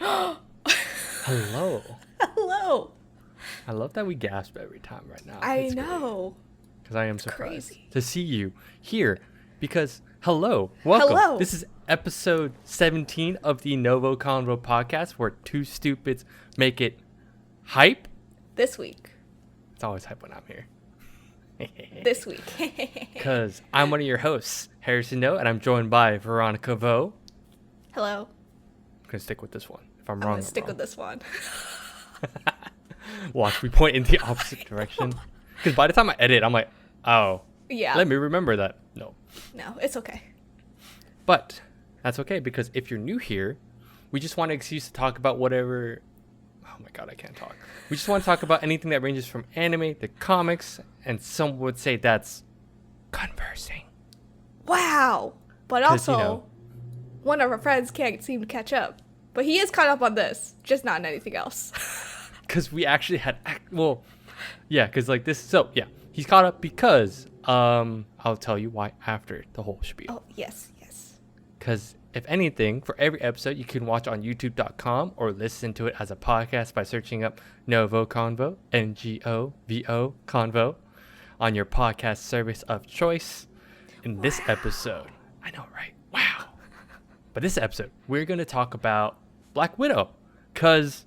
Hello. Hello. I love that we gasp every time right now. I know. Because I am It's surprised crazy. to see you here. Because, welcome. Hello. This is episode 17 of the NgoVo Convo podcast where two stupids make it hype. This week. It's always hype when I'm here. This week. Because I'm one of your hosts, Harrison No, and I'm joined by Veronica Vo. Hello. I'm going to stick with this one. If I'm I'm wrong, going to stick with this one. Watch, we point in the opposite direction. Because by the time I edit, I'm like, oh, Yeah. let me remember that. No. No, it's okay. But that's okay, because if you're new here, we just want an excuse to talk about whatever. Oh my god, I can't talk. We just want to talk about anything that ranges from anime to comics, and some would say that's conversing. Wow. But 'Cause, also, one of our friends can't seem to catch up. But he is caught up on this, just not in anything else. Because we actually had, because like this. So yeah, he's caught up because I'll tell you why after the whole spiel. Oh, yes. Because if anything, for every episode, you can watch on youtube.com or listen to it as a podcast by searching up NgoVo Convo, NgoVo Convo, on your podcast service of choice. In this episode, I know, right? Wow. But this episode, we're going to talk about Black Widow. Because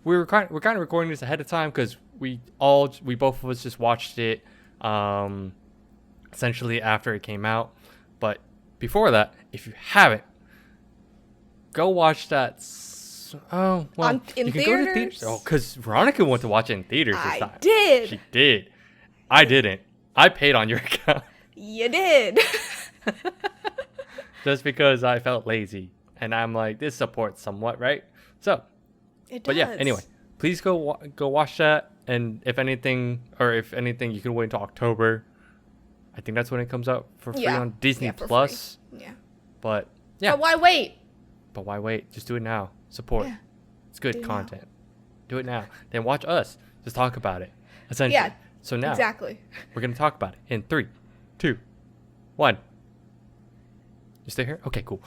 we're kind of recording this ahead of time because we both of us just watched it essentially after it came out. But before that, if you haven't, go watch that. In theaters? Go to theaters. Oh, because Veronica went to watch it in theaters this time. I did. She did. I didn't. I paid on your account. You did. Just because I felt lazy. And I'm like, this supports somewhat, right? So, It does. but yeah, anyway, please go watch that. And if anything, you can wait until October. I think that's when it comes out for free on Disney Plus. Free. Yeah. But yeah. But why wait? But why wait? Just do it now. Support. Yeah. It's good Do it content. Do it now. Then watch us. Just talk about it. Essentially. Yeah. So now Exactly. we're gonna talk about it in 3, 2, 1. You stay here? Okay, cool.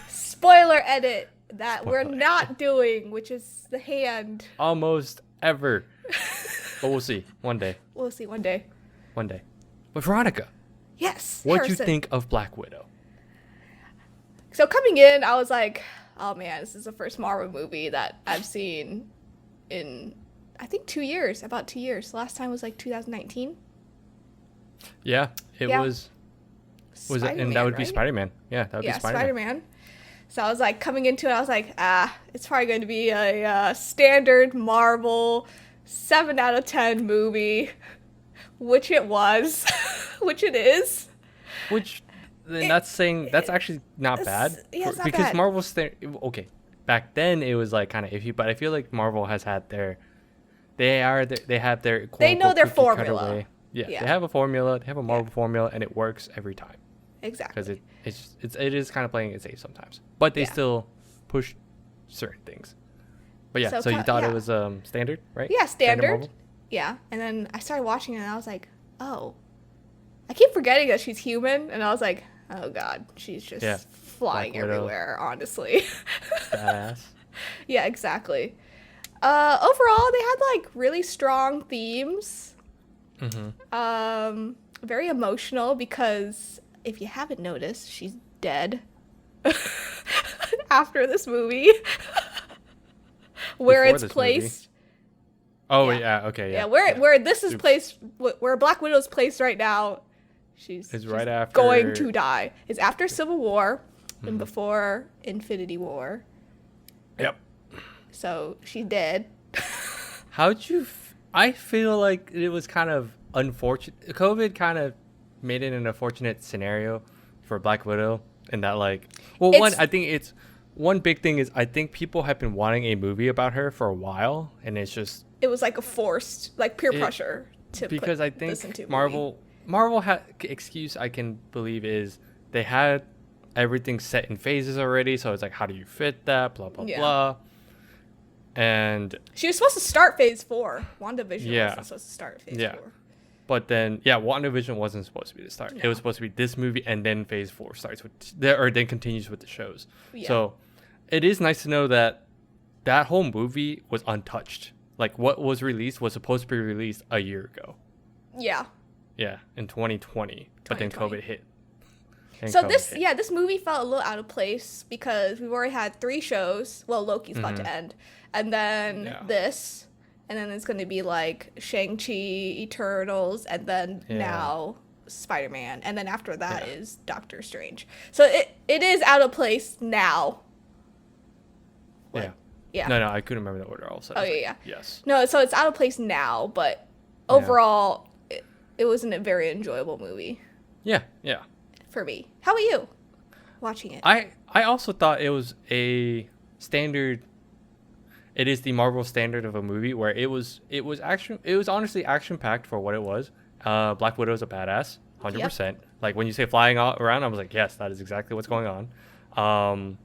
Spoiler edit that Spoiler we're not doing, which is the hand. Almost ever. But we'll see. One day. We'll see one day. But Veronica, Yes. what'd you Harrison. think of Black Widow? So coming in, I was like, oh man, this is the first Marvel movie that I've seen in, I think, 2 years. About 2 years. Last time was like 2019. Yeah, it Yeah. was it? And Spider-Man, that would be right? Spider-Man. Yeah, that would be Spider-Man. Spider-Man. So I was like, coming into it, I was like, it's probably going to be a standard Marvel 7 out of 10 movie, which it was, which it is. Which, that's actually not bad. Yeah, it's not because bad. Marvel's okay. Back then it was like kind of iffy, but I feel like Marvel has had they have their They know their cookie cutter formula. way. Yeah, Yeah. they have a formula. They have a Marvel formula, and it works every time. Exactly. Because it is kind of playing it safe sometimes, but they Yeah. still push certain things. But yeah, So so you thought yeah. it was standard, right? Yeah, standard. Marvel? Yeah, and then I started watching it, and I was like, oh. I keep forgetting that she's human, and I was like, oh god, she's just Yeah. flying Black Widow. everywhere, honestly. Badass. Yeah, exactly. Overall, they had, like, really strong themes. Mm-hmm. Very emotional, because if you haven't noticed, she's dead after this movie. Where Before it's this placed. Oh Yeah. yeah, okay, yeah. Yeah, where this is Oops. placed, where Black Widow's placed right now, she's right after- going to die. It's after Civil War and before Infinity War. Yep. So she's dead. How'd you? I feel like it was kind of unfortunate. COVID kind of made it an unfortunate scenario for Black Widow, and that one big thing is I think people have been wanting a movie about her for a while, and it's just It was like a forced, like peer pressure to because I put this into think a movie. Marvel had excuse I can believe is they had everything set in phases already, so it's like how do you fit that? Blah blah Yeah. blah. And She was supposed to start Phase 4. WandaVision Yeah. wasn't supposed to start Phase Yeah. 4. But then, WandaVision wasn't supposed to be the start. It was supposed to be this movie, and then Phase 4 starts then continues with the shows. Yeah. So, it is nice to know that that whole movie was untouched. Like what was released was supposed to be released a year ago. Yeah. Yeah, in 2020, but then 2020. COVID hit. And So COVID hit. this movie felt a little out of place because we've already had 3 shows. Well, Loki's about to end, and then this, and then it's going to be like Shang-Chi, Eternals, and then now Spider-Man, and then after that is Doctor Strange. So it is out of place now. Yeah. Yeah. No, I couldn't remember the order also. Oh yeah. Yes. No, so it's out of place now, but overall, it wasn't a very enjoyable movie. Yeah. For me. How about you? Watching it. I also thought it was a standard. It is the Marvel standard of a movie where it was honestly action packed for what it was. Black Widow's a badass, 100%. Yep. Like when you say flying around, I was like, yes, that is exactly what's going on.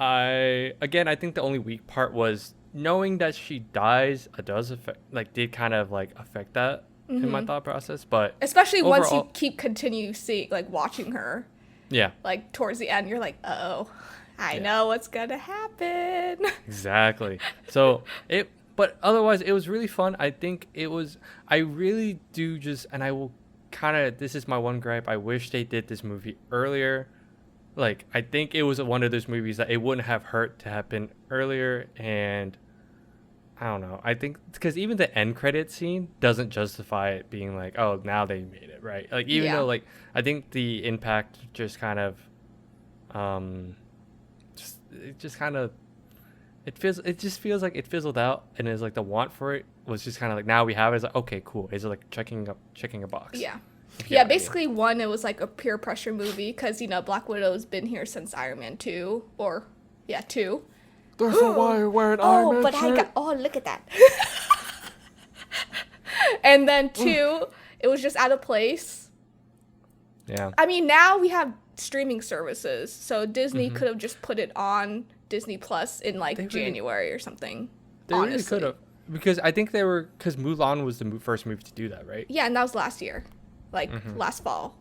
I think the only weak part was knowing that she dies. It does did kind of affect that in my thought process, but especially overall, once you keep watching her. Yeah. Like towards the end, you're like, oh, I know what's gonna happen. Exactly. So but otherwise, it was really fun. I think I really do and I will this is my one gripe. I wish they did this movie earlier. Like, I think it was one of those movies that it wouldn't have hurt to have been earlier, and I don't know. I think because even the end credit scene doesn't justify it being like, oh, now they made it, right? Like, even though, I think the impact just kind of, it just feels like it fizzled out, and it's like the want for it was just kind of like, now we have it. It's like, okay, cool. It's like checking a box. Yeah. Yeah, basically, one, it was like a peer pressure movie because, Black Widow's been here since Iron Man 2, 2. Therefore, why are you wearing Iron Man shirt? Look at that. And then 2, it was just out of place. Yeah. I mean, now we have streaming services, so Disney could have just put it on Disney Plus in January or something. They really could have. Because I think because Mulan was the first movie to do that, right? Yeah, and that was last year. Last fall.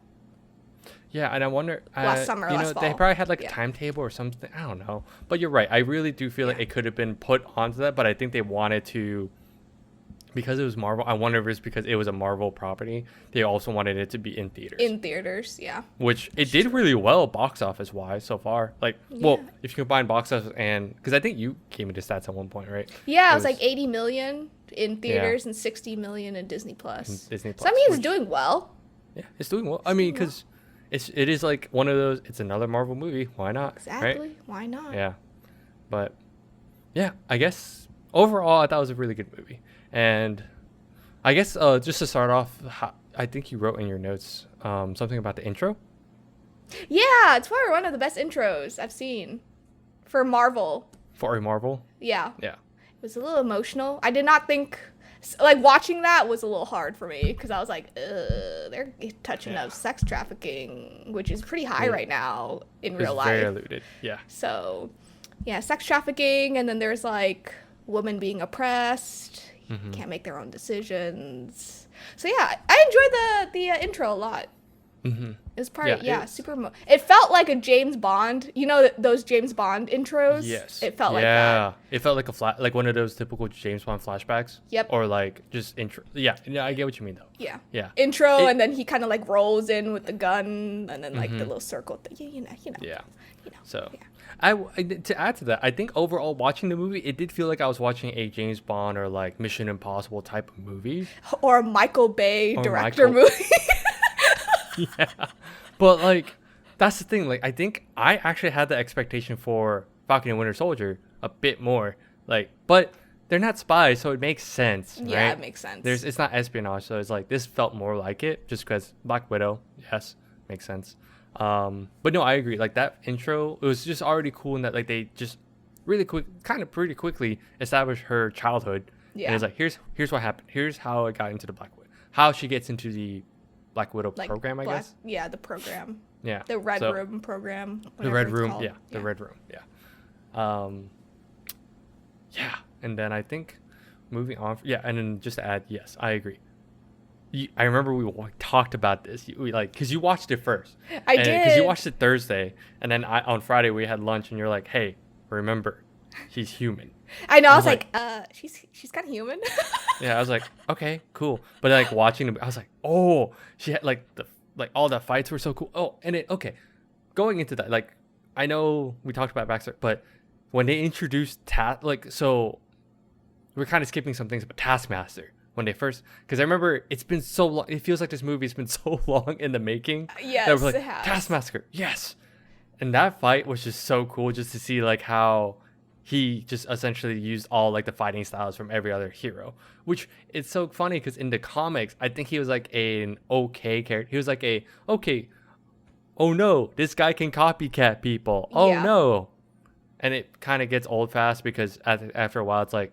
Yeah, and I wonder... last summer, last fall. They probably had a timetable or something. I don't know. But you're right. I really do feel like it could have been put onto that, but I think they wanted to... Because it was Marvel, I wonder if it's because it was a Marvel property. They also wanted it to be in theaters. In theaters, yeah. Which it did really well box office-wise so far. Well, if you combine box office and... Because I think you came into stats at one point, right? Yeah, it was 80 million in theaters and 60 million in Disney Plus. So I mean, it's doing well. Yeah, it's doing well. I mean, because it is one of those, it's another Marvel movie. Why not? Exactly. Right? Why not? Yeah. But, yeah, I guess overall, I thought it was a really good movie. And I guess just to start off, I think you wrote in your notes something about the intro. Yeah, it's probably one of the best intros I've seen for Marvel. For a Marvel? Yeah. Yeah. It was a little emotional. I did not think... watching that was a little hard for me because I was like, they're touching up sex trafficking, which is pretty high right now in real life. Very alluded, yeah. So, yeah, sex trafficking, and then there's women being oppressed, can't make their own decisions. So yeah, I enjoyed the intro a lot. It was super. It felt like a James Bond. You know those James Bond intros. Yes. It felt like that. It felt like one of those typical James Bond flashbacks. Yep. Or just intro. Yeah. I get what you mean though. Yeah. Yeah. Intro, and then he kind of rolls in with the gun, and then the little circle. You know. Yeah. So. Yeah. To add to that, I think overall watching the movie, it did feel like I was watching a James Bond or Mission Impossible type of movie. Or a Michael Bay director movie. Yeah. But that's the thing. I think I actually had the expectation for Falcon and Winter Soldier a bit more. But they're not spies, so it makes sense. Yeah, right? It makes sense. It's not espionage, so it's this felt more like it just because Black Widow. Yes, makes sense. But no, I agree. That intro, it was just already cool in that they just really pretty quickly established her childhood. Yeah. And it's here's what happened. Here's how I got into the Black Widow. How she gets into the Black Widow program, I guess. Yeah, the program. Yeah. The Red Room program. The Red Room, yeah. The Red Room, yeah. Yeah, and then I think moving on. Yeah, and then just to add, yes, I agree. I remember we talked about this. Because you watched it first. I did. Because you watched it Thursday, and then on Friday we had lunch, and you're like, "Hey, remember, she's human. I know. I I was was like, she's kind of human. Yeah, I was like, okay, cool. But like watching the, I was like, oh, she had like all the fights were so cool. Oh, and going into that, like, I know we talked about Baxter, but when they introduced so we're kind of skipping some things, but Taskmaster when they first, because I remember it's been so long. It feels like this movie's been so long in the making. Yes, that we're like, it has. Taskmaster, yes. And that fight was just so cool, just to see like how he just essentially used all like the fighting styles from every other hero, which it's so funny because in the comics, I think he was like an okay character. He was like okay, oh no, this guy can copycat people. Oh Yeah. no. And it kind of gets old fast because after a while, it's like,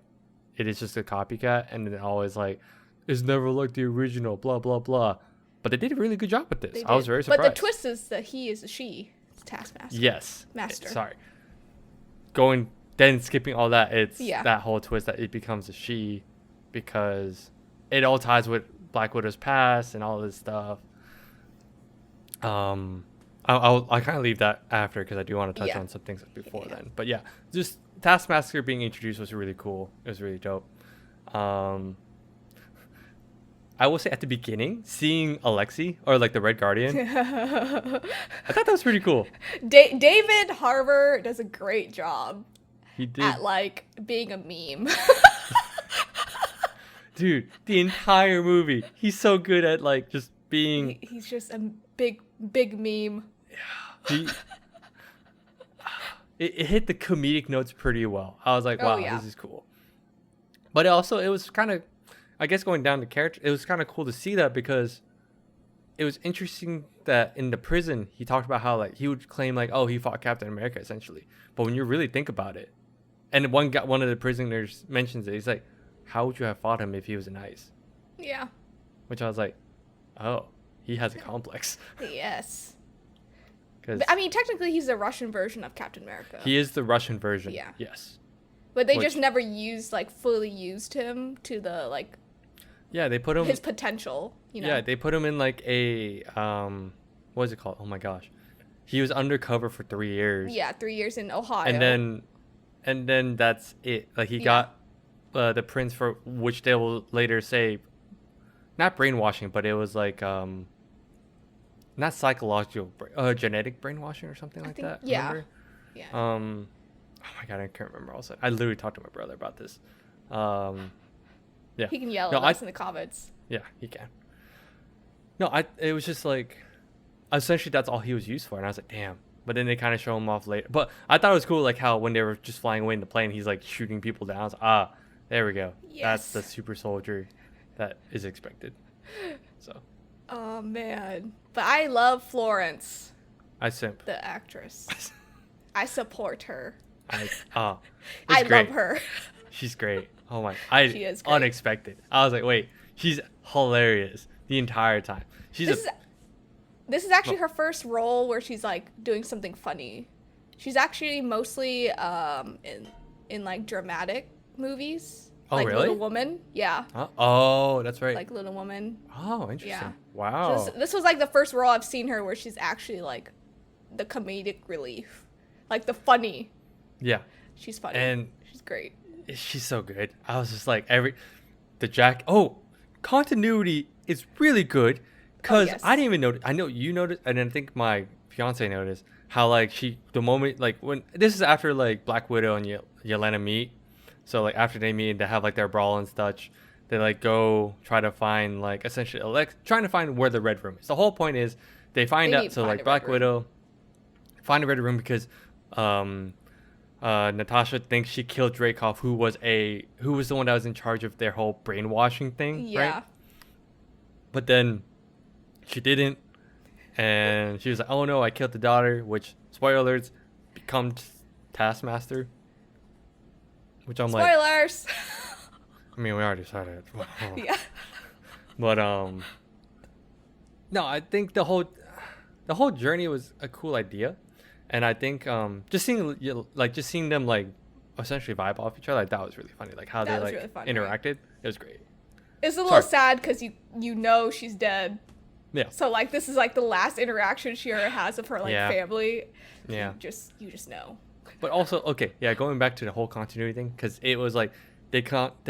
it is just a copycat. And then always like, it's never like the original, blah, blah, blah. But they did a really good job with this. I was very surprised. But the twist is that he is a she. It's Taskmaster. Yes. Master. Sorry. Skipping all that, it's that whole twist that it becomes a she because it all ties with Black Widow's past and all this stuff. I'll kind of leave that after because I do want to touch on some things before then. But yeah, just Taskmaster being introduced was really cool. It was really dope. I will say at the beginning, seeing Alexei or like the Red Guardian, I thought that was pretty cool. David Harbour does a great job. He did. At like being a meme. Dude, the entire movie, he's so good at like just being. He's just a big meme. Yeah. It hit the comedic notes pretty well. I was like, wow, this is cool. But it was kind of, I guess going down the character, it was kind of cool to see that because it was interesting that in the prison, he talked about how like he would claim like, oh, he fought Captain America essentially. But when you really think about it, and one of the prisoners mentions it, he's like, how would you have fought him if he was in ice? Yeah. Which I was like, oh, he has a complex. Yes. I mean, technically, he's the Russian version of Captain America. He is the Russian version. Yeah. Yes. But they just never fully used him to the, like... Yeah, they put him... His potential, you know? Yeah, they put him in, like, a... what is it called? Oh, my gosh. He was undercover for 3 years. Yeah, 3 years in Ohio. And then that's it. Like, he got the prince for... Which they will later say... Not brainwashing, but it was, like, not psychological... genetic brainwashing or something like that. Yeah. Remember? Yeah. Oh my god, I can't remember also. I literally talked to my brother about this. Yeah. He can yell at us in the comments. Yeah, he can. No, it was just like, essentially that's all he was used for, and I was like, damn. But then they kind of show him off later. But I thought it was cool, like how when they were just flying away in the plane, he's like shooting people down. I was like, there we go. Yes. That's the super soldier that is expected. So. Oh man, but I love Florence. I simp. The actress. I support her. I love her. She's great. Oh my! She is great. Unexpected. I was like, wait, she's hilarious the entire time. This is actually her first role where she's like doing something funny. She's actually mostly in like dramatic movies. Oh, like really? Little Woman. Yeah. Oh, that's right. Like Little Woman. Oh, interesting. Yeah. Wow. So this was like the first role I've seen her where she's actually like the comedic relief, like the funny. Yeah. She's funny. And she's great. She's so good. I was just like continuity is really good because I didn't even notice. I know you noticed, and I think my fiance noticed how like the moment like when this is after like Black Widow and Yelena meet. So like after they meet, they have like their brawl and such. They like go try to find like essentially trying to find where the Red Room is. The whole point is they find out. So like Black Widow find the Red Room because Natasha thinks she killed Dreykov, who was the one that was in charge of their whole brainwashing thing. Yeah. Right? But then she didn't, and she was like, "Oh no, I killed the daughter," which spoiler alerts becomes Taskmaster. Which I'm like, spoilers. I mean, we already said it. Yeah. But no, I think the whole journey was a cool idea, and I think just seeing them like essentially vibe off each other, like that was really funny. Like how they like really funny, interacted, right? It was great. It's a little sad because you know she's dead. Yeah. So like this is like the last interaction she ever has of her like family. Yeah. You just know. But also, okay, yeah, going back to the whole continuity thing, because it was like they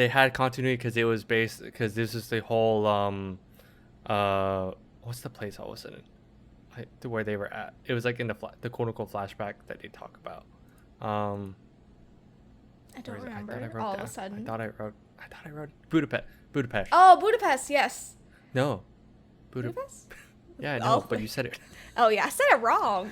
had continuity because it was based because this is the whole what's the place all of a sudden to where they were at. It was like in the quote unquote flashback that they talk about. I don't where is it? remember. I thought I wrote All down. of a sudden. I thought I wrote Budapest. Oh, Budapest. Yes. No, Budapest. Yeah, I know, Oh. but you said it. Oh yeah, I said it wrong.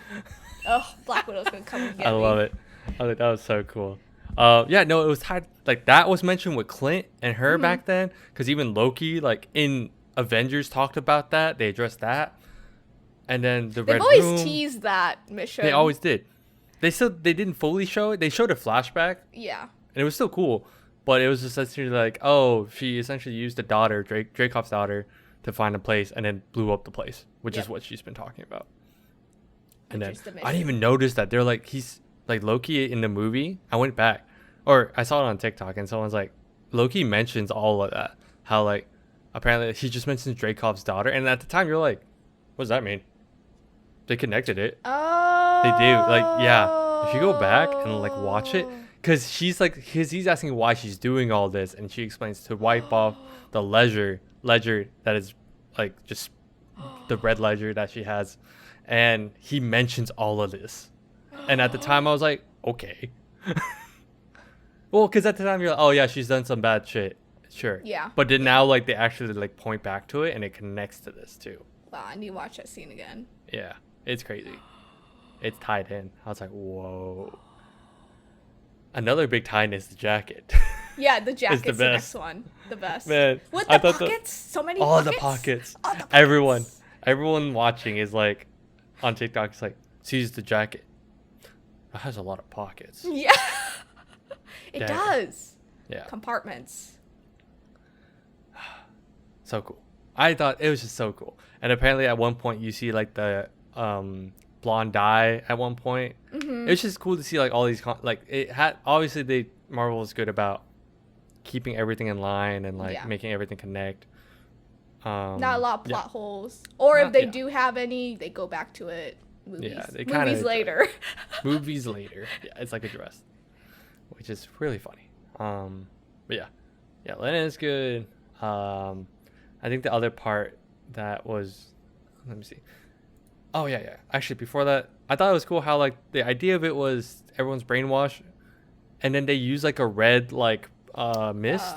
Oh, Black Widow's gonna come and get I me. love it. I think that was so cool. Yeah, no, it was tied like that was mentioned with Clint and her back then, because even Loki, like in Avengers, talked about that. They addressed that, and then the They've Red always Room. teased that mission. They always did. They didn't fully show it. They showed a flashback, Yeah. and it was still cool, but it was essentially like, oh, she essentially used the daughter, Dracov's daughter, to find a place, and then blew up the place, which is what she's been talking about. And then I didn't even notice that they're like he's like Loki in the movie. I went back, or I saw it on TikTok, and someone's like, Loki mentions all of that. How like apparently he just mentions Dracov's daughter, and at the time you're like, what does that mean? They connected it. Oh. They do. Like yeah, if you go back and like watch it, because he's he's asking why she's doing all this, and she explains to wipe off the ledger that is like just the red ledger that she has. And he mentions all of this. And at the time, I was like, okay. Well, because at the time, you're like, oh, yeah, she's done some bad shit. Sure. Yeah. But then now, like, they actually, like, point back to it, and it connects to this, too. Wow, I need to watch that scene again. Yeah. It's crazy. It's tied in. I was like, whoa. Another big tie-in is the jacket. Yeah, the jacket's the next best. one. The best. Man. With the pockets? So many all pockets? The pockets. All the pockets. Everyone watching is like, on TikTok, it's like, sees the jacket. It has a lot of pockets. Yeah. It Dang. does. Yeah. Compartments. So cool. I thought it was just so cool. And apparently at one point you see like the blonde dye at one point. Mm-hmm. It's just cool to see like all these like it had obviously Marvel is good about keeping everything in line and like making everything connect. Not a lot of plot holes. Or if they do have any, they go back to it. Movies. Yeah, they movies later. Movies later. Yeah, it's like a dress. Which is really funny. But yeah. Yeah, Lennon is good. I think the other part that was, let me see. Oh yeah. Actually, before that, I thought it was cool how like the idea of it was everyone's brainwashed, and then they use like a red like mist.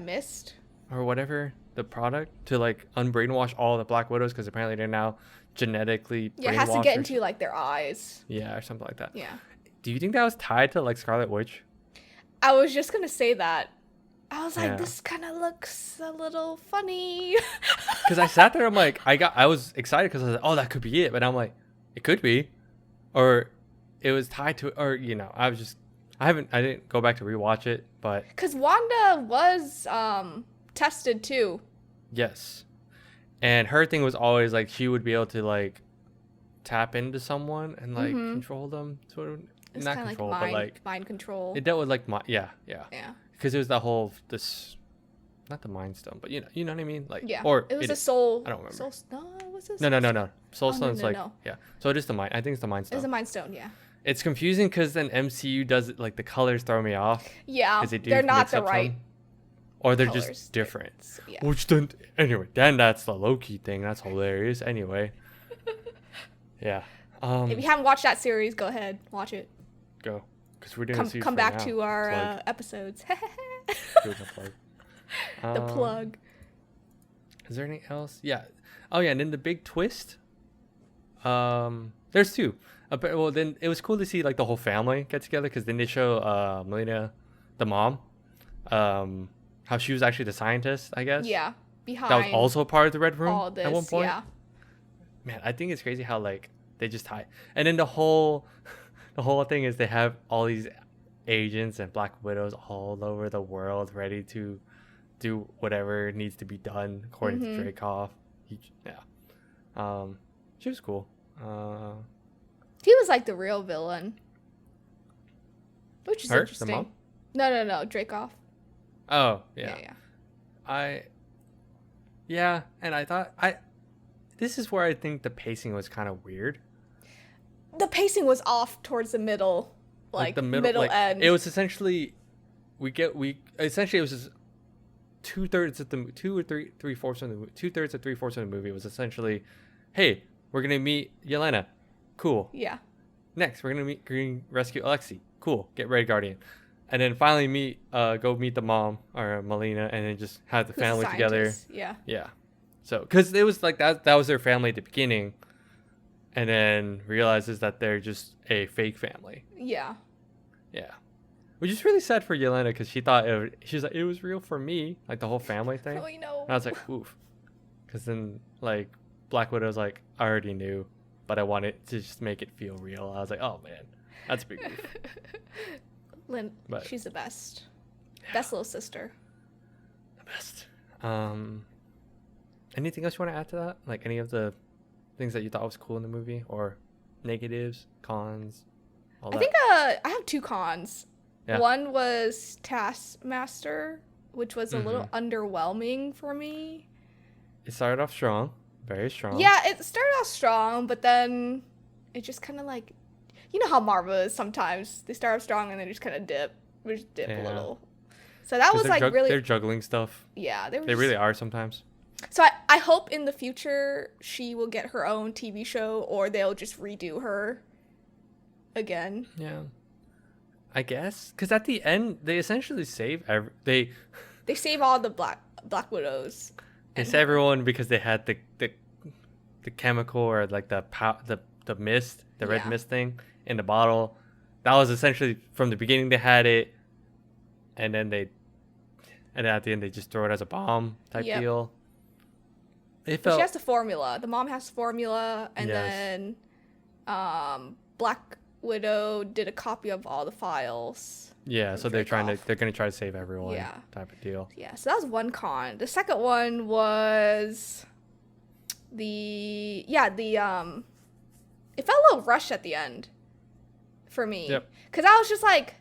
Mist. Or whatever, the product to like unbrainwash all the Black Widows, because apparently they're now genetically brainwashed. It has to get into like their eyes. Yeah, or something like that. Yeah. Do you think that was tied to like Scarlet Witch? I was just gonna say that. I was like, this kind of looks a little funny. Because I sat there, I'm like, I was excited because I was like, oh, that could be it. But I'm like, it could be, or it was tied to, or I didn't go back to rewatch it, but because Wanda was tested too. Yes, and her thing was always like she would be able to like tap into someone and like control them, sort of. It's not control, like but like mind control. It dealt with like yeah. Because it was the whole not the Mind Stone, but you know what I mean, like or it was a soul. I don't remember. Was it? No. Soul Stone's no. Yeah. So it is the Mind. I think it's the Mind Stone. It's a Mind Stone. Yeah. It's confusing because then MCU does it like the colors throw me off. Yeah. They're not the right. Or they're just different. Yeah. Which then anyway, then that's the Loki thing. That's hilarious. Anyway. Yeah. If you haven't watched that series, go ahead, watch it. Go, because we're doing come back to our episodes. The plug. Is there anything else? Yeah. Oh yeah, and then the big twist. There's two. Well, then it was cool to see like the whole family get together, because then they show Melina, the mom, how she was actually the scientist, I guess. Yeah. Behind. That was also part of the Red Room all this, at one point. Yeah. Man, I think it's crazy how like they just tie, and then the whole thing is they have all these agents and Black Widows all over the world ready to do whatever needs to be done according to Dreykov. She was cool. He was like the real villain, which is interesting. The mom? No, Dreykov. Oh yeah. And I thought this is where I think the pacing was kind of weird. The pacing was off towards the middle like the middle like, end. it was essentially essentially it was just 2/3 of the 2 or 3/4 of the 2/3 or 3/4 of the movie was essentially, hey, we're gonna meet Yelena, cool. Yeah. Next, we're gonna meet Green Rescue Alexi, cool. Get ready, Guardian, and then finally go meet the mom or Melina, and then just have the Who's a family together. scientist. Yeah. Yeah, so because it was like that was their family at the beginning, and then realizes that they're just a fake family. Yeah. Yeah. Which is really sad for Yelena because she thought she was like, it was real for me, like the whole family thing. Oh, no. And I was like, oof. Because then, like, Black Widow's like, I already knew, but I wanted to just make it feel real. I was like, oh man, that's a big oof. Lynn, But, she's the best. yeah, Best little sister. the best. Anything else you want to add to that? Like any of the things that you thought was cool in the movie, or negatives, cons, all I that? think I have 2 cons. Yeah. One was Taskmaster, which was a little Mhm. underwhelming for me. It started off strong, very strong. Yeah, it started off strong, but then it just kind of like, you know how Marvel is sometimes. They start off strong and then just kind of dip a Yeah. little. So that was like really, they're juggling stuff. yeah, they were They really are sometimes. So I hope in the future she will get her own TV show, or they'll just redo her again. Yeah, I guess because at the end they essentially save they Save all the Black Widows. save everyone because they had the chemical or like the mist, the red Yeah. mist thing in the bottle. That was essentially from the beginning they had it, and then at the end they just throw it as a bomb type Yep. deal. It But felt she has the formula. The mom has the formula, and Yes. then Black Widow did a copy of all the files. yeah. So Drake off. they're gonna try to save everyone. Yeah. Type of deal. Yeah, so that was one con. The second one was it felt a little rushed at the end for me. Yep. Cuz I was just like,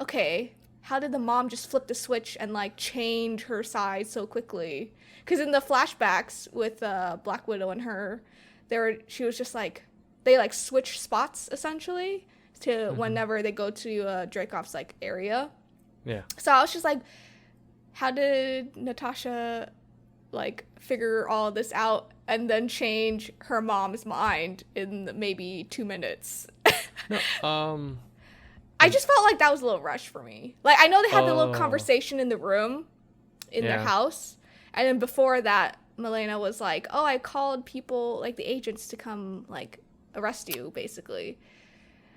okay, how did the mom just flip the switch and like change her side so quickly? Cuz in the flashbacks with Black Widow and her, she was just like they like switch spots essentially to whenever they go to Dreykov's like area. Yeah. So I was just like, how did Natasha like figure all this out and then change her mom's mind in maybe 2 minutes? No. I just felt like that was a little rushed for me. Like I know they had the little Oh. conversation in the room in their Yeah. house, and then before that, Milena was like, "Oh, I called people like the agents to come like arrest you, basically."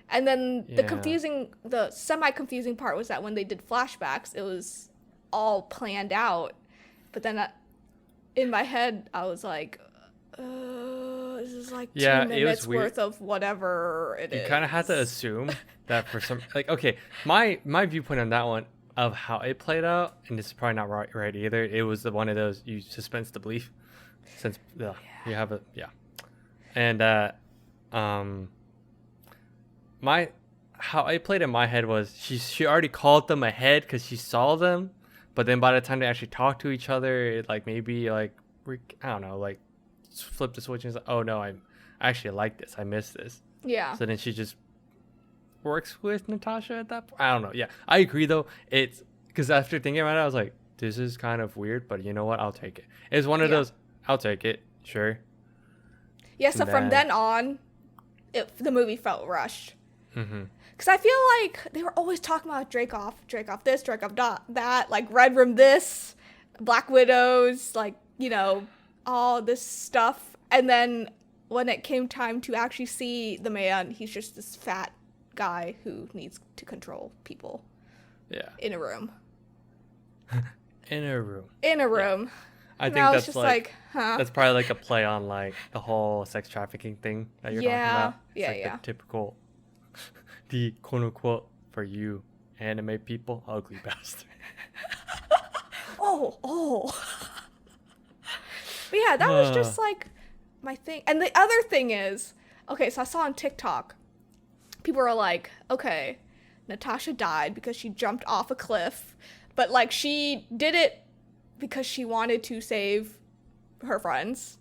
And then Yeah. the semi-confusing part was that when they did flashbacks, it was all planned out. But then in my head, I was like, this is like Yeah, 2 it was minutes weird. worth of whatever it is. You kind of have to assume that for some like okay, my viewpoint on that one of how it played out, and this is probably not right either. It was one of those you suspense the belief since you have a and how I played in my head was she already called them ahead because she saw them, but then by the time they actually talked to each other, it like maybe like I don't know, like flip the switch and it's like, oh no, I actually like this, I miss this. Yeah. So then she just works with Natasha at that point. I don't know. Yeah, I agree though. It's because after thinking about it, I was like, this is kind of weird, but you know what? I'll take it. It's one of those. I'll take it. Sure. Yeah, so And from then- then on, the movie felt rushed. Mm-hmm. Because I feel like they were always talking about Dreykoff this, Dreykoff that, like Red Room this, Black Widows, like, you know, all this stuff. And then when it came time to actually see the man, he's just this fat guy who needs to control people Yeah. in a room. In a room. In a room. I And think I was that's just like huh? that's probably like a play on like the whole sex trafficking thing that you're talking about. It's like Yeah. the typical, the quote unquote for you anime people, ugly bastard. Oh. But yeah, that was just like my thing. And the other thing is, okay, so I saw on TikTok, people are like, okay, Natasha died because she jumped off a cliff, but like she did it because she wanted to save her friends.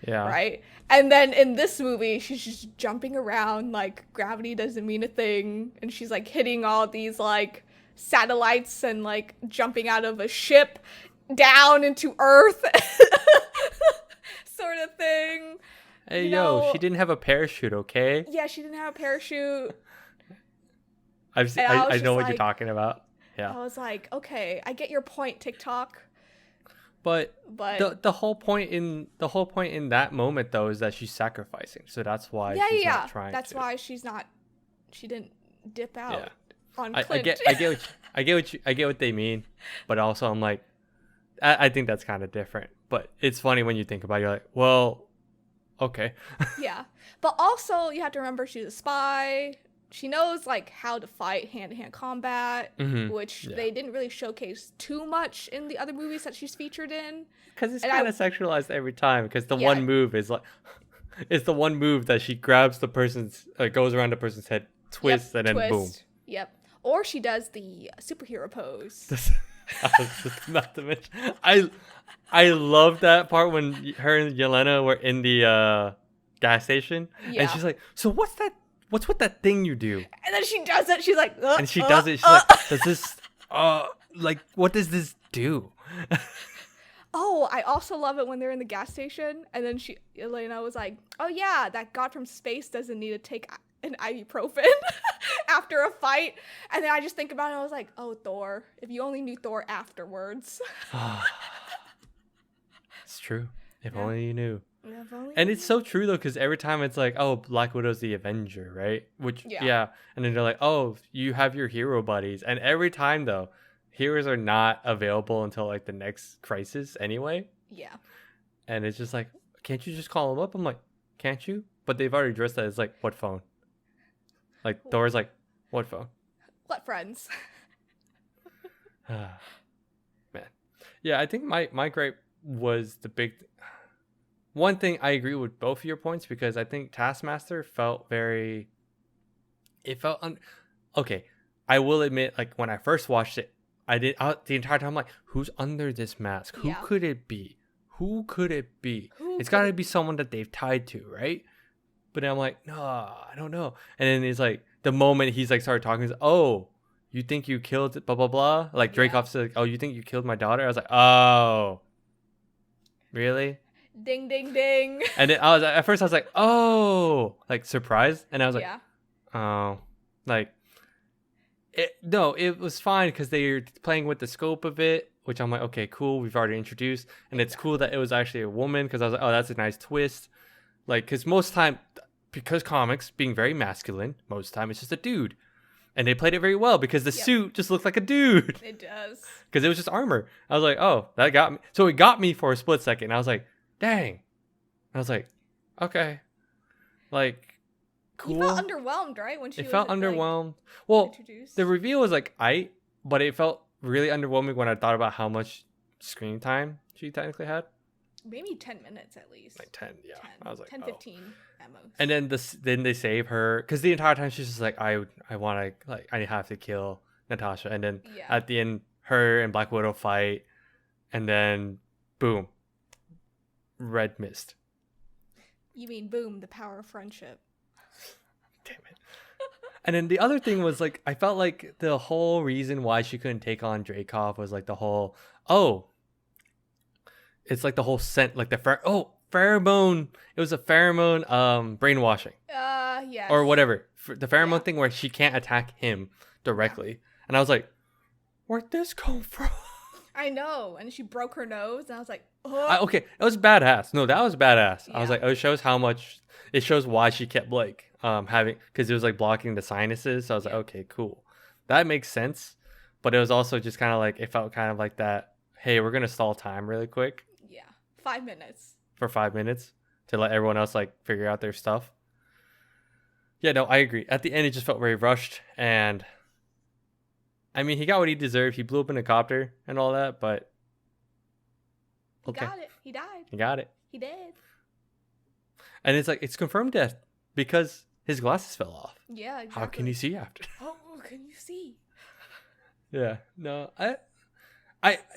Yeah. Right? And then in this movie, she's just jumping around like gravity doesn't mean a thing. And she's like hitting all these like satellites and like jumping out of a ship down into Earth. Sort of thing. Hey, You yo, know, she didn't have a parachute, okay? yeah, she didn't have a parachute. I've seen, And I was I just know what you're like, talking about. Yeah. I was like, okay, I get your point, TikTok. But But the whole point in that moment though is that she's sacrificing. So that's why yeah, she's yeah, not trying that's to. why she didn't dip out Yeah. on I Clint. I get what they mean, but also I'm like I think that's kind of different. But it's funny when you think about it, you're like, well, okay. Yeah. But also you have to remember she's a spy. She knows like how to fight hand-to-hand combat, Mhm. which Yeah. they didn't really showcase too much in the other movies that she's featured in. Because it's And kind of sexualized every time. Because the Yeah. one move is like, it's the one move that she grabs the person's, goes around the person's head, twists, and then boom. twist. Yep. Or she does the superhero pose. I was just about to mention. I love that part when her and Yelena were in the gas station, Yeah. and she's like, "So what's that? What's with that thing you do?" And then she does it. She's like, And she does it. She's like, "Does this? Like, what does this do?" Oh, I also love it when they're in the gas station, and then Elena was like, "Oh yeah, that god from space doesn't need to take an ibuprofen after a fight." And then I just think about it, and I was like, "Oh, Thor! If you only knew Thor afterwards." It's true. If Yeah. only you knew. Yeah, if only And you it's so true though, because every time it's like, "Oh, Black Widow's the Avenger," right? Which Yeah. and then they're like, "Oh, you have your hero buddies," and every time though, heroes are not available until like the next crisis anyway. Yeah. And it's just like, can't you just call them up? I'm like, can't you? But they've already addressed that. It's like, what phone? Like, Thor's like, what phone? What friends? Man. Yeah, I think my gripe was the big... One thing I agree with both of your points because I think Taskmaster felt very... It felt... Okay, I will admit, like, when I first watched it, the entire time, I'm like, who's under this mask? Who Yeah. could it be? Who could it be? Who It's could got to it be someone that they've tied to, right? But then I'm like, no, I don't know. And then he's like, the moment he's like started talking, he's like, oh, you think you killed blah blah blah? Like Yeah. Dreykov's like, oh, you think you killed my daughter? I was like, oh, really? Ding, ding, ding. And then at first I was like, oh, like surprised, and I was like, Yeah. oh, like, it was fine because they're playing with the scope of it, which I'm like, okay, cool, we've already introduced, and it's cool that it was actually a woman because I was like, oh, that's a nice twist, like, because most time, because comics being very masculine, most time it's just a dude, and they played it very well because the suit just looked like a dude It does. because it was just armor. I was like, oh, that got me. So it got me for a split second. I was like, dang. I was like, okay, like. Cool. You felt underwhelmed, right? When she It felt was, underwhelmed. Well, introduced. the reveal was like but it felt really underwhelming when I thought about how much screen time she technically had. Maybe 10 minutes at least. Like 10, yeah. 10, I was like, 10, oh. 15 at most. And then then they save her because the entire time she's just like, I want to, like, I have to kill Natasha. And then Yeah. at the end, her and Black Widow fight, and then boom, red mist. You mean boom, the power of friendship. Damn it. And then the other thing was like, I felt like the whole reason why she couldn't take on Dreykov was like the whole, it's like the whole scent, like the pheromone. It was a pheromone brainwashing Yes. or whatever. The pheromone Yeah. thing where she can't attack him directly. And I was like, where'd this come from? I know. And she broke her nose, and I was like, oh. Okay, it was badass. No, that was badass. I was Yeah. like, it shows why she kept like having, because it was like blocking the sinuses. So I was like, okay, cool, that makes sense. But it was also just kind of like, it felt kind of like that, hey, we're gonna stall time really quick. Yeah. 5 minutes. For 5 minutes to let everyone else like figure out their stuff. Yeah, no, I agree. At the end, it just felt very rushed, and I mean, he got what he deserved. He blew up in a copter and all that, but He okay, got it. He died. he got it. He did. And it's like, it's confirmed death because his glasses fell off. Yeah, exactly. How can you see after? Oh, can you see? Yeah, no, I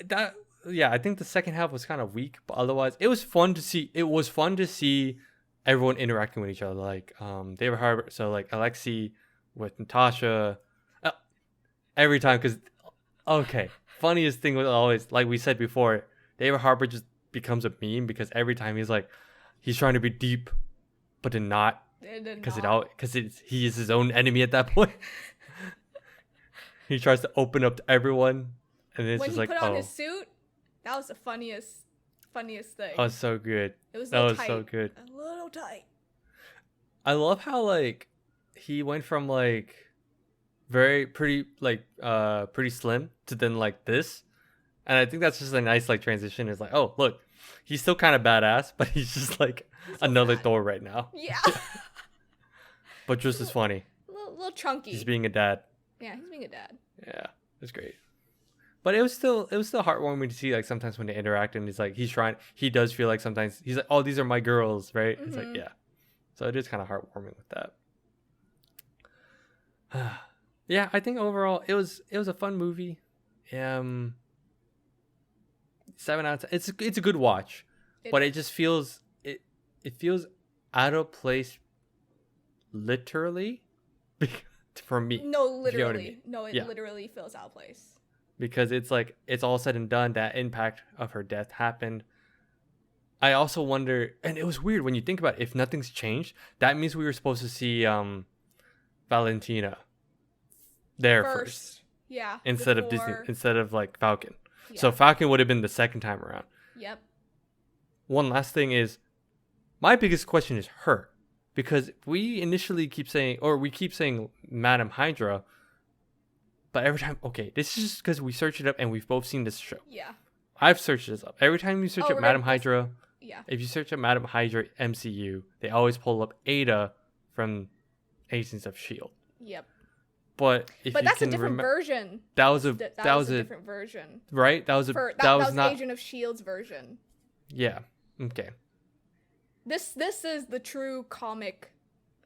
that yeah, I think the second half was kind of weak, but otherwise it was fun to see. It was fun to see everyone interacting with each other, like David Harbour, so like Alexei with Natasha, uh, every time. Because okay, funniest thing was always, like we said before, David Harbour just becomes a meme because every time he's trying to be deep, but then not, because he is his own enemy at that point. He tries to open up to everyone, and it's when just he like, put on his suit, that was the funniest thing. oh, so good. It was that was tight. so good. A little tight. I love how like he went from like very pretty pretty slim to then like this, and I think that's just a nice like transition. It's like, oh look, he's still kind of badass, but he's just like another Thor right now. Yeah. But just as funny. A little chunky. He's being a dad. Yeah, he's being a dad. Yeah, it's great. But it was still heartwarming to see, like, sometimes when they interact, and he does feel like sometimes he's like, oh, these are my girls, right? It's like, yeah. So it is kind of heartwarming with that. Yeah, I think overall it was a fun movie. 7 out of 10. It's a good watch, but it just feels it feels out of place, literally, for me. No, literally. You know what I mean? No, it literally feels out of place. Because it's like, it's all said and done, that impact of her death happened. I also wonder, and it was weird when you think about it, if nothing's changed, that means we were supposed to see Valentina there first. Yeah. Instead of Disney, instead of like Falcon. Yeah. So Falcon would have been the second time around. Yep. One last thing is, my biggest question is her. Because we initially keep saying Madam Hydra, but every time, okay, this is just because we search it up and we've both seen this show. Yeah. I've searched this up. Every time you search up Madam Hydra, yeah. If you search up Madam Hydra MCU, they always pull up Ada from Agents of S.H.I.E.L.D. Yep. But that's a different version. That was a different version. Right? That was not Agent of S.H.I.E.L.D.'s version. Yeah. Okay. This is the true comic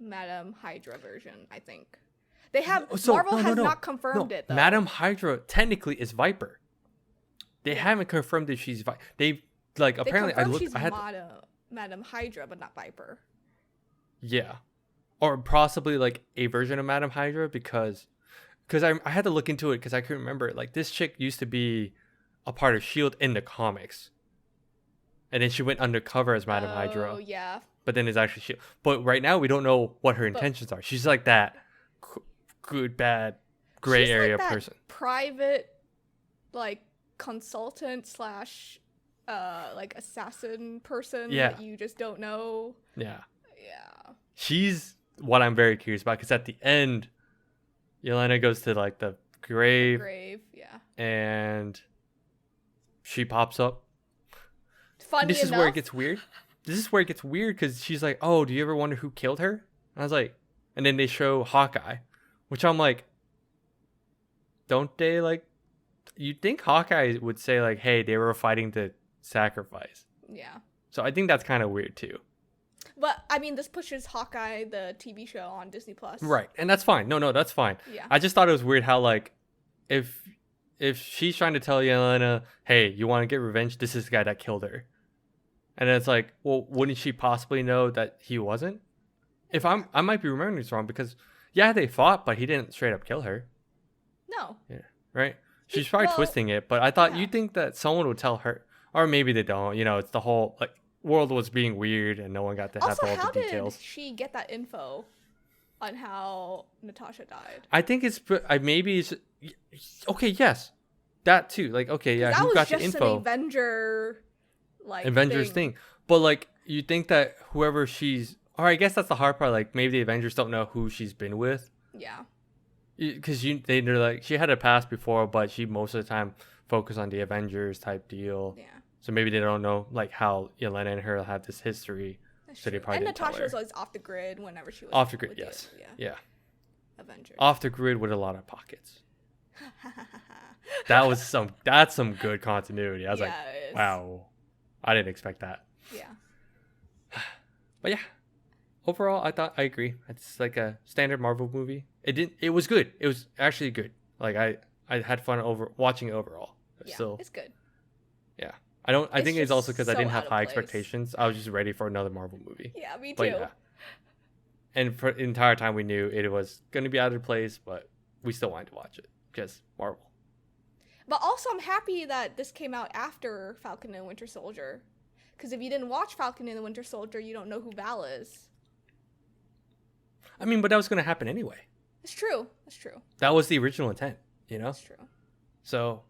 Madam Hydra version, I think. They have Marvel has not confirmed it though. Madam Hydra technically is Viper. They haven't confirmed that she's Viper. They apparently Madam Hydra, but not Viper. Yeah, or possibly like a version of Madam Hydra, because I had to look into it because I couldn't remember. Like, this chick used to be a part of Shield in the comics, and then she went undercover as Madam Hydra. Oh yeah. But then it's actually Shield. But right now we don't know what her intentions are. She's like that good, bad, gray area person. Private, like, consultant / like assassin person that you just don't know. Yeah. Yeah. She's what I'm very curious about, because at the end, Yelena goes to like the grave. Yeah. And she pops up. Funny This is where it gets weird. Because she's like, oh, do you ever wonder who killed her? And I was like, and then they show Hawkeye, which I'm like, don't they, like, you'd think Hawkeye would say like, hey, they were fighting to sacrifice. Yeah. So I think that's kind of weird too. But I mean, this pushes Hawkeye, the TV show, on Disney Plus. Right, and that's fine. No, that's fine. Yeah. I just thought it was weird how, like, if she's trying to tell Yelena, hey, you want to get revenge, this is the guy that killed her. And then it's like, well, wouldn't she possibly know that he wasn't? I might be remembering this wrong, because yeah, they fought, but he didn't straight up kill her. No. Yeah. Right? She's probably twisting it, but I thought you'd think that someone would tell her, or maybe they don't. You know, it's the whole like world was being weird and no one got to have all the details. How did she get that info on how Natasha died? I think it's okay. Yes, that too. Like, okay, yeah, who got the info? That was just an Avengers thing. But like, you think that whoever she's, or I guess that's the hard part. Like, maybe the Avengers don't know who she's been with. Yeah. Because they're like, she had a past before, but she most of the time focused on the Avengers type deal. Yeah. So maybe they don't know like how Yelena and her have this history. That's so they true. probably and didn't tell Natasha her. was always off the grid whenever she was Off the grid. Yes. Yeah. Avengers. Off the grid with a lot of pockets. That's some good continuity. I was like, wow, I didn't expect that. Yeah. But yeah, overall, I agree. It's like a standard Marvel movie. It was good. It was actually good. Like, I had fun watching it overall. Yeah, Still, it's good. Yeah. I It's think it's also just because I so didn't out have of high place. expectations. I was just ready for another Marvel movie. Yeah, me too. But yeah. And for the entire time we knew it was going to be out of place, but we still wanted to watch it because Marvel. But also, I'm happy that this came out after Falcon and Winter Soldier. Because if you didn't watch Falcon and the Winter Soldier, you don't know who Val is. I mean, but that was going to happen anyway. It's true. That's true. That was the original intent, you know? That's true. So.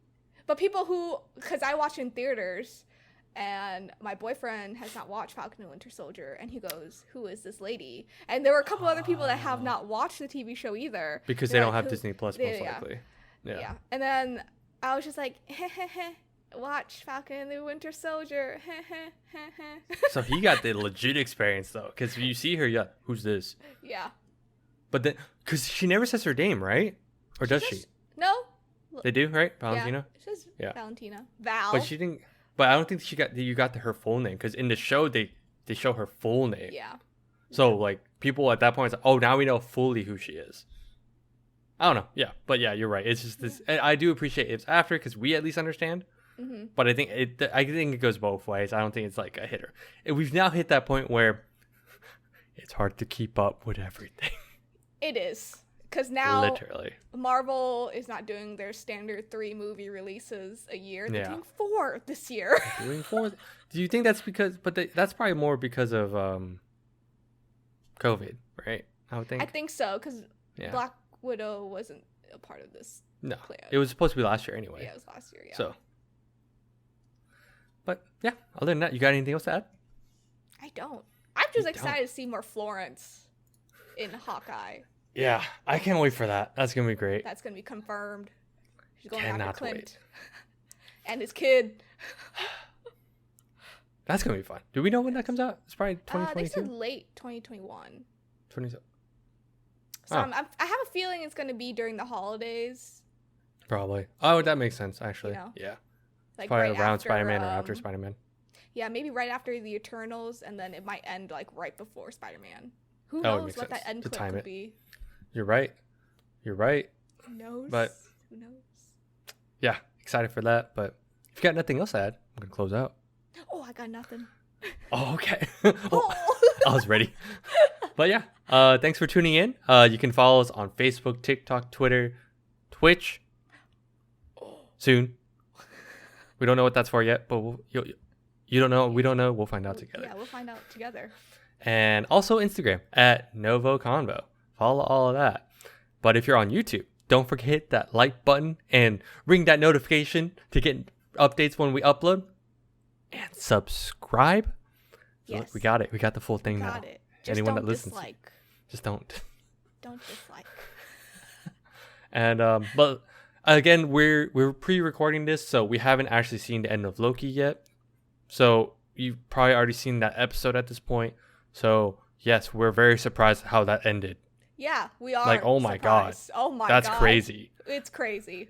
But people who, because I watch in theaters, and my boyfriend has not watched Falcon and Winter Soldier, and he goes, "Who is this lady?" And there were a couple other people that have not watched the TV show either. Because They're they don't like, have Disney Plus, most likely. Yeah. And then I was just like, watch Falcon and the Winter Soldier. So he got the legit experience, though. Because you see her, yeah, who's this? Yeah. But then, because she never says her name, right? Or does she? No. They do, right? Valentina? Yeah, it says Yeah. Valentina. Val. But she didn't. But I don't think you got her full name. Because in the show, they show her full name. Yeah. So, like, people at that point, it's like, oh, now we know fully who she is. I don't know. Yeah. But yeah, you're right. It's just this. And I do appreciate it's after because we at least understand. Mm-hmm. But I think it goes both ways. I don't think it's like a hitter. And we've now hit that point where it's hard to keep up with everything. It is. Because now literally Marvel is not doing their standard 3 movie releases a year. They're Yeah. doing 4 this year. doing 4. Do you think that's because? But that's probably more because of COVID, right? I would think. I think so, because Yeah. Black Widow wasn't a part of this No, plan. it was supposed to be last year anyway. Yeah, it was last year, yeah. So. But yeah, other than that, you got anything else to add? I don't. I'm just You excited to see more Florence in Hawkeye. Yeah, I can't wait for that. That's gonna be great. That's going to be confirmed. She's going after Cannot Clint. wait. And his kid. That's gonna be fun. Do we know when that comes out? It's probably They said 2022. late 2021. 27. So Oh. I have a feeling it's going to be during the holidays. Probably. Oh, that makes sense. Actually, You know? yeah. Like Probably right around after, Spider-Man or after Spider-Man. Yeah, maybe right after the Eternals, and then it might end like right before Spider-Man. Who That would knows make what sense that end to clip time could it. be? You're right. You're right. Who knows? But- Who knows? Yeah, excited for that. But if you got nothing else to add, I'm gonna close out. Oh, I got nothing. Oh, okay. Oh. I was ready. But yeah, thanks for tuning in. You can follow us on Facebook, TikTok, Twitter, Twitch. Soon. We don't know what that's for yet, but you don't know. We don't know. We'll find out together. Yeah, we'll find out together. And also Instagram at NgoVo Convo. Follow all of that. But if you're on YouTube, don't forget to hit that like button and ring that notification to get updates when we upload. And subscribe. So Yes. we got it. We got the full thing now. Got it. Just Anyone don't that listens, dislike. just don't. Don't dislike. And but again, we're pre-recording this, so we haven't actually seen the end of Loki yet. So you've probably already seen that episode at this point. So yes, we're very surprised how that ended. Yeah, we are. Like, oh my God. surprised. Oh my That's God. crazy. It's crazy.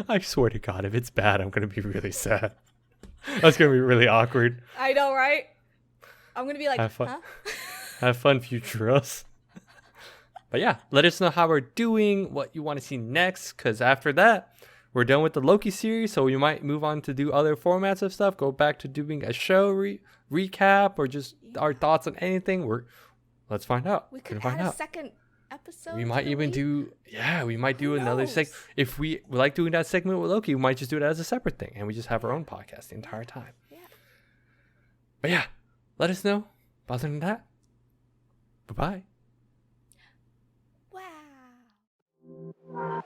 I swear to God, if it's bad, I'm gonna be really sad. That's gonna be really awkward. I know, right? I'm gonna be like, Have fun. huh? Have fun, future us. But yeah, let us know how we're doing, what you want to see next, because after that, we're done with the Loki series, so we might move on to do other formats of stuff, go back to doing a show recap, or just our thoughts on anything. Let's find out. We We're could gonna add find a out. second episode. We to might the even week. we might do Who another knows? If we like doing that segment with Loki, we might just do it as a separate thing, and we just have our own podcast the entire time. Yeah. But yeah, let us know. Other than that, bye-bye. Wow.